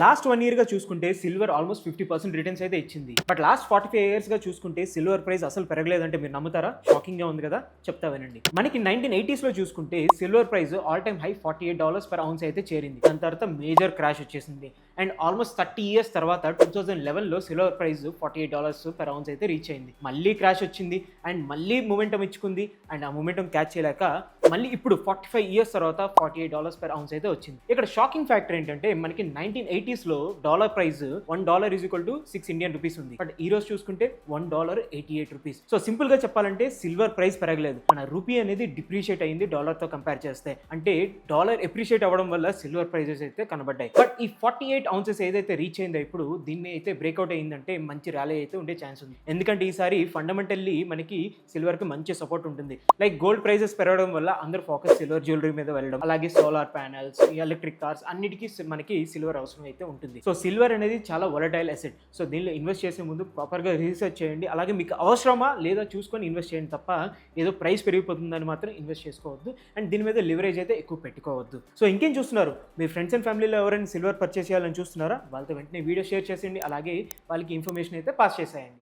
Last 1 year గా చూసుకుంటే silver almost 50% returns అయితే ఇచ్చింది. బట్ లాస్ట్ 45 ఇయర్స్ గా చూసుకుంటే సిల్వర్ ప్రైస్ అసలు పెరగలేదంటే మీరు నమ్ముతారా? షాకింగ్ గా ఉంది కదా, చెప్తా వినండి. మనకి 1980s లో చూసుకుంటే silver price all time high $48 per ounce అయితే చేరింది. దాని తర్వాత మేజర్ క్రాష్ వచ్చేసింది అండ్ ఆల్మోస్ట్ 30 ఇయర్స్ తర్వాత 2011 లో సిల్వర్ ప్రైస్ $48 per ounce అయితే రీచ్ అయింది. మళ్ళీ క్రాష్ వచ్చింది అండ్ మళ్ళీ మొమెంటం ఇచ్చుకుంది అండ్ ఆ మొమెంటం క్యాచ్ చేయలేక మళ్ళీ ఇప్పుడు 45 ఇయర్స్ తర్వాత $48 per ounce అయితే వచ్చింది. ఇక్కడ షాకింగ్ ఫ్యాక్టర్ ఏంటంటే మనకి 1980s లో dollar price $1 is equal to 6 Indian rupees ఉంది. బట్ ఈ రోజు చూసుకుంటే $1.88. సో సింపుల్ గా చెప్పాలంటే సిల్వర్ ప్రైస్ పెరగలేదు, మన రూపీ అనేది డిప్రిషియేట్ అయింది డాలర్ తో కంపేర్ చేస్తే. అంటే డాలర్ ఎప్రిషియేట్ అవ్వడం వల్ల సిల్వర్ ప్రైజెస్ అయితే కనబడ్డాయి. బట్ ఈ 48 ounces ఏదైతే రీచ్ అయిందో ఇప్పుడు దీన్ని అయితే బ్రేక్అవుట్ అయిందంటే మంచి ర్యాలీ అయితే ఉండే ఛాన్స్ ఉంది. ఎందుకంటే ఈసారి ఫండమెంటల్లీ మనకి సిల్వర్ కి మంచి సపోర్ట్ ఉంటుంది. లైక్ గోల్డ్ ప్రైజెస్ పెరగడం వల్ల అందరూ ఫోకస్ సిల్వర్ జ్యువెలరీ మీద వెళ్ళడం, అలాగే సోలార్ ప్యానెల్స్, ఎలక్ట్రిక్ కార్స్ అన్నిటికీ మనకి సిల్వర్ అవసరం అయితే ఉంటుంది. సో సిల్వర్ అనేది చాలా వొలటైల్ అసెట్. సో దీనిలో ఇన్వెస్ట్ చేసే ముందు ప్రాపర్ గా రీసెర్చ్ చేయండి. అలాగే మీకు అవసరమా లేదా చూసుకొని ఇన్వెస్ట్ చేయండి తప్ప ఏదో ప్రైస్ పెరిగిపోతుందని మాత్రం ఇన్వెస్ట్ చేసుకోవద్దు అండ్ దీని మీద లివరేజ్ అయితే ఎక్కువ పెట్టుకోవద్దు. సో ఇంకేం చూస్తున్నారు? మీ ఫ్రెండ్స్ అండ్ ఫ్యామిలీలో ఎవరైనా సిల్వర్ పర్చేస్ చేయాలని చూస్తున్నారా? వాళ్ళతో వెంటనే వీడియో షేర్ చేసేయండి, అలాగే వాళ్ళకి ఇన్ఫర్మేషన్ అయితే పాస్ చేసేయండి.